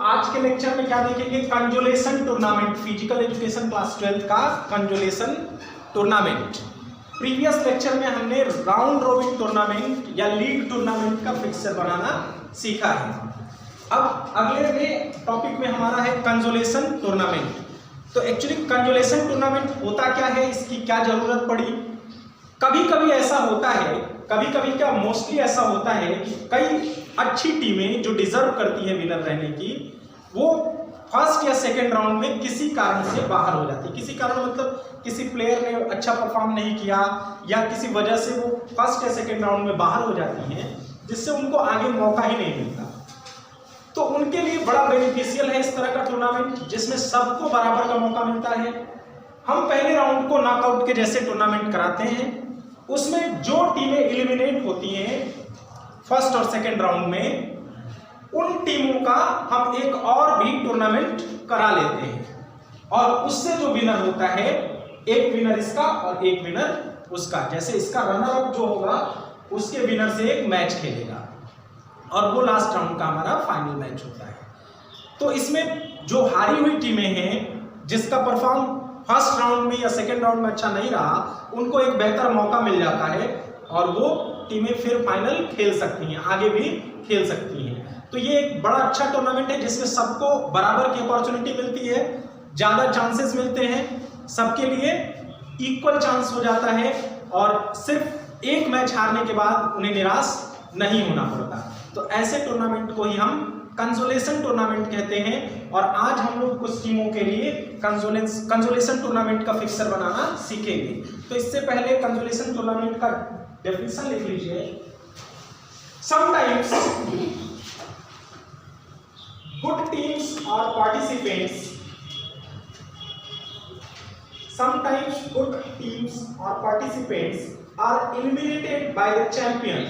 आज के लेक्चर में क्या देखेंगे, कंजुलेशन टूर्नामेंट, फिजिकल एजुकेशन क्लास 12 का कंजुलेशन टूर्नामेंट। प्रीवियस लेक्चर में हमने राउंड रोबिन टूर्नामेंट या लीग टूर्नामेंट का फिक्सर बनाना सीखा है। अब अगले में टॉपिक में हमारा है कंजुलेशन टूर्नामेंट। तो एक्चुअली कंजुलेशन टूर्नामेंट होता क्या है, इसकी क्या जरूरत पड़ी। कभी कभी ऐसा होता है, कभी कभी क्या मोस्टली ऐसा होता है कि कई अच्छी टीमें जो डिजर्व करती है विनर रहने की, वो फर्स्ट या सेकंड राउंड में किसी कारण से बाहर हो जाती है। किसी कारण मतलब किसी प्लेयर ने अच्छा परफॉर्म नहीं किया या किसी वजह से वो फर्स्ट या सेकंड राउंड में बाहर हो जाती हैं, जिससे उनको आगे मौका ही नहीं मिलता। तो उनके लिए बड़ा बेनिफिशियल है इस तरह का टूर्नामेंट, जिसमें सबको बराबर का मौका मिलता है। हम पहले राउंड को नॉकआउट के जैसे टूर्नामेंट कराते हैं, उसमें जो टीमें एलिमिनेट होती हैं फर्स्ट और सेकंड राउंड में, उन टीमों का हम एक और भी टूर्नामेंट करा लेते हैं, और उससे जो विनर होता है, एक विनर इसका और एक विनर उसका, जैसे इसका रनर अप जो होगा उसके विनर से एक मैच खेलेगा और वो लास्ट राउंड का हमारा फाइनल मैच होता है। तो इसमें जो हारी हुई टीमें हैं, जिसका परफॉर्म फर्स्ट राउंड में या सेकेंड राउंड में अच्छा नहीं रहा, उनको एक बेहतर मौका मिल जाता है और वो टीमें फिर फाइनल खेल सकती हैं, आगे भी खेल सकती हैं। तो ये एक बड़ा अच्छा टूर्नामेंट है जिसमें सबको बराबर की अपॉर्चुनिटी मिलती है, ज़्यादा चांसेस मिलते हैं, सबके लिए इक्वल चांस हो जाता है, और सिर्फ एक मैच हारने के बाद उन्हें निराश नहीं होना पड़ता। तो ऐसे टूर्नामेंट को ही हम कंजुलेशन टूर्नामेंट कहते हैं, और आज हम लोग कुछ टीमों के लिए कंजुलेशन टूर्नामेंट का फिक्सर बनाना सीखेंगे। तो इससे पहले कंजुलेशन टूर्नामेंट का डेफिनेशन लिख लीजिए। समटाइम्स गुड टीम्स और participants, sometimes good teams or participants are eliminated by the champion.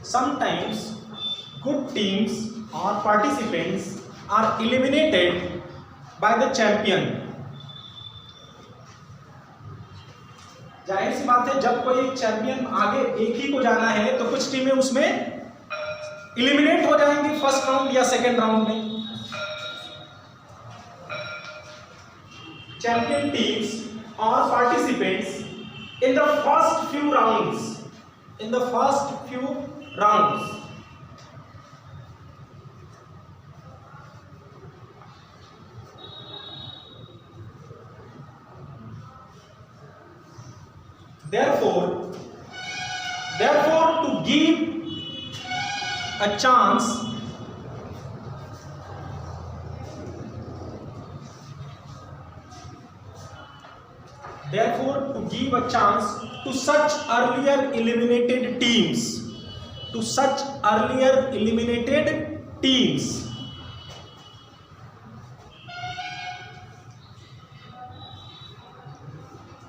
Sometimes good teams or participants are eliminated by the champion. जाहिर सी बात है, जब कोई एक चैंपियन आगे एक ही को जाना है तो कुछ टीमें उसमें इलिमिनेट हो जाएंगी फर्स्ट राउंड या सेकेंड राउंड में। Champion teams or participants in the first few rounds, therefore to give a chance to such earlier eliminated teams,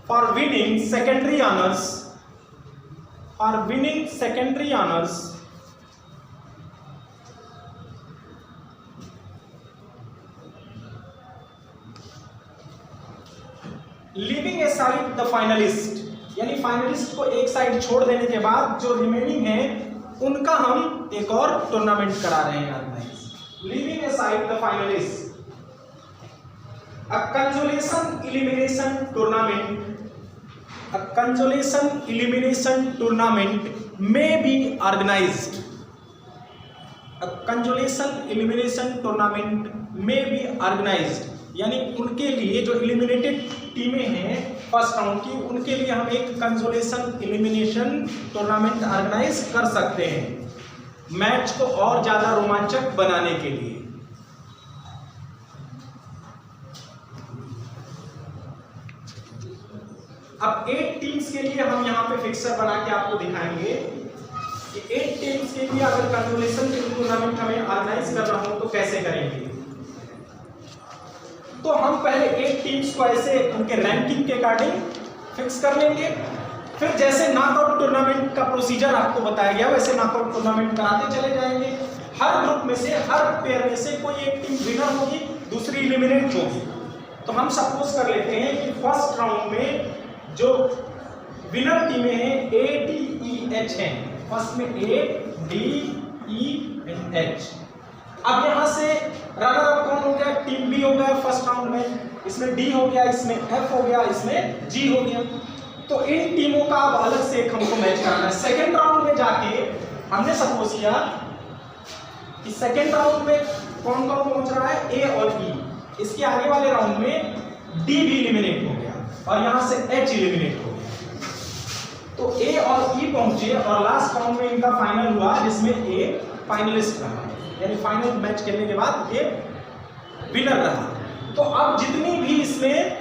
for winning secondary honors, leaving a side the finalist, यानी finalist को एक side छोड़ देने के बाद जो remaining है उनका हम एक और टूर्नामेंट करा रहे हैं organise. Leaving a side the finalist, a consolation elimination tournament में बी ऑर्गेनाइज्ड। यानी उनके लिए जो एलिमिनेटेड टीमें हैं फर्स्ट राउंड की, उनके लिए हम एक कंजुलेशन एलिमिनेशन टूर्नामेंट ऑर्गेनाइज कर सकते हैं मैच को और ज्यादा रोमांचक बनाने के लिए। अब 8 टीम्स के लिए हम यहाँ पे फिक्सर बना के आपको दिखाएंगे कि 8 टीम्स के लिए अगर कंजुलेशन टूर्नामेंट हमें ऑर्गेनाइज करना हो तो कैसे करेंगे। तो हम पहले 8 टीम्स को ऐसे उनके रैंकिंग के अकॉर्डिंग फिक्स कर लेंगे, फिर जैसे नॉकआउट टूर्नामेंट का प्रोसीजर आपको बताया गया वैसे नॉकआउट टूर्नामेंट कराते चले जाएंगे। हर ग्रुप में से, हर पेयर में से कोई एक टीम विनर होगी, दूसरी एलिमिनेट होगी। तो हम सपोज कर लेते हैं कि फर्स्ट राउंड में जो विनर टीमें हैं A, D, E, H हैं, फर्स्ट में A, D, E and H, अब यहाँ से रनर अप कौन हो गया, टीम बी हो गया फर्स्ट राउंड में, इसमें डी हो गया, इसमें एफ हो गया, इसमें जी हो गया। तो इन टीमों का अब अलग से एक हमको मैच करना है। सेकेंड राउंड में जाके हमने सपोज किया कि सेकेंड राउंड में कौन कौन पहुंच रहा है, ए और ई। इसके आगे वाले राउंड में डी भी इलिमिनेट हो गया और यहां से एच इलिमिनेट हो गया। तो ए और ई पहुंचे और लास्ट राउंड में इनका फाइनल हुआ जिसमें ए फाइनलिस्ट रहा, यानी फाइनल मैच खेलने के बाद ए विनर रहा। तो अब जितनी भी इसमें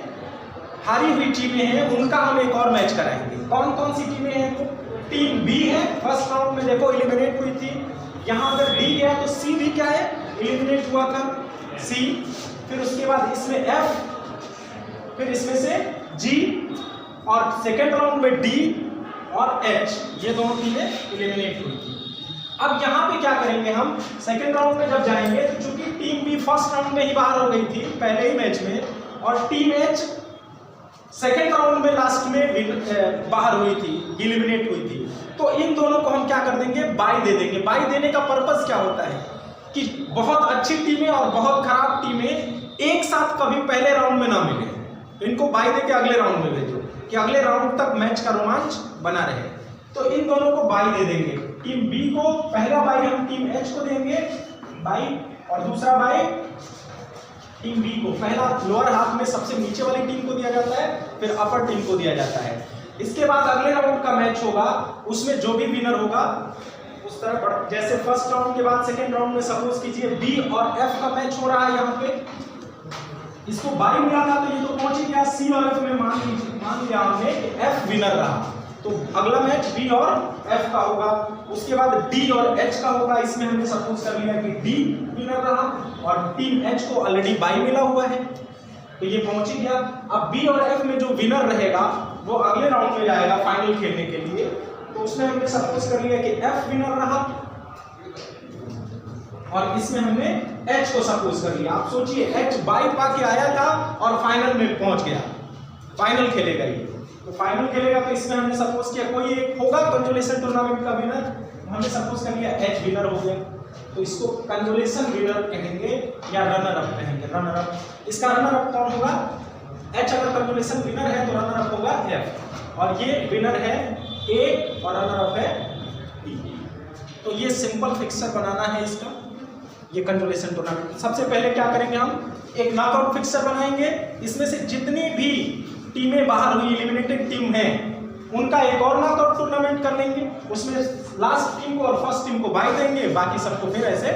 हारी हुई टीमें हैं उनका हम एक और मैच कराएंगे। कौन कौन सी टीमें हैं, तो टीम बी है, फर्स्ट राउंड में देखो इलिमिनेट हुई थी। यहां अगर डी गया तो सी भी क्या है, इलिमिनेट हुआ था सी। फिर उसके बाद इसमें एफ, फिर इसमें से जी, और सेकेंड राउंड में डी और एच, ये दोनों टीमें इलिमिनेट हुई थी। अब यहाँ पे क्या करेंगे हम, सेकेंड राउंड में जब जाएंगे तो चूंकि टीम बी फर्स्ट राउंड में ही बाहर हो गई थी पहले ही मैच में, और टीम एच सेकेंड राउंड में लास्ट में बाहर हुई थी, इलिमिनेट हुई थी, तो इन दोनों को हम क्या कर देंगे, बाय दे देंगे। बाय देने का पर्पस क्या होता है कि बहुत अच्छी टीमें और बहुत खराब टीमें एक साथ कभी पहले राउंड में ना मिले, इनको बाय दे के अगले राउंड में भेजो कि अगले राउंड तक मैच का रोमांच बना रहे। तो इन दोनों को बाय दे देंगे। टीम बी को पहला बाय हम टीम एच को देंगे बाय, और दूसरा बाय टीम बी को। पहला लोअर हाफ में सबसे नीचे वाली टीम को दिया जाता है, फिर अपर टीम को दिया जाता है। इसके बाद अगले राउंड का मैच होगा, उसमें जो भी विनर होगा उस तरह, जैसे फर्स्ट राउंड के बाद सेकेंड राउंड में सपोज कीजिए बी और एफ का मैच हो रहा है, यहाँ पे इसको बाय मिला था तो ये तो पहुंच ही गया सी और एफ में, मान लिया हमने कि एफ विनर रहा, तो अगला मैच बी और एफ का होगा। उसके बाद डी और एच का होगा, इसमें हमने सपोज कर लिया कि डी विनर रहा और टीम एच को ऑलरेडी बाय मिला हुआ है तो ये पहुंच ही गया। अब बी और एफ में जो विनर रहेगा वो अगले राउंड में जाएगा फाइनल खेलने के लिए, तो उसमें हमने सपोज कर लिया कि एफ विनर रहा और इसमें हमने एच को सपोज कर लिया। आप सोचिए एच बाय पाके आया था और फाइनल में पहुंच गया, फाइनल खेलेगा ये, तो फाइनल खेलेगा तो इसमें हमने सपोज किया कोई एक होगा कंजोलेशन टूर्नामेंट का विनर, हमने सपोज कर लिया एच विनर हो गया, तो इसको कंजोलेशन विनर कहेंगे या रनर अप कहेंगे। रनर अप, इसका रनर अप कौन होगा, एच अगर कंजोलेशन विनर है तो रनर अप होगा एफ, और ये विनर है ए और रनर अप है डी। तो ये सिंपल फिक्सर बनाना है इसका, ये कंजोलेशन टूर्नामेंट। सबसे पहले क्या करेंगे, हम एक नॉकआउट फिक्सर बनाएंगे, इसमें से जितनी भी टीमें बाहर हुई एलिमिनेटेड टीम है उनका एक और नॉकआउट टूर्नामेंट कर लेंगे, उसमें लास्ट टीम को और फर्स्ट टीम को बाय देंगे, बाकी सबको फिर ऐसे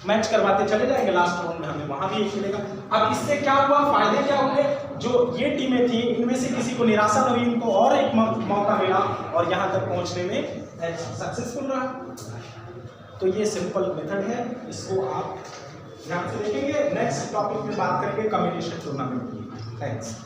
मैच करवाते चले जाएंगे। लास्ट राउंड में हमें वहां भी एक मिलेगा। अब इससे क्या हुआ, फायदे क्या हुए, जो ये टीमें थी इनमें से किसी को निराशा न हुई, इनको और एक मौका मिला और यहाँ तक पहुंचने में सक्सेसफुल रहा। तो ये सिंपल मेथड है, इसको आप ध्यान से देखेंगे। नेक्स्ट टॉपिक में बात करेंगे कम्बिनेशन टूर्नामेंट की। थैंक्स।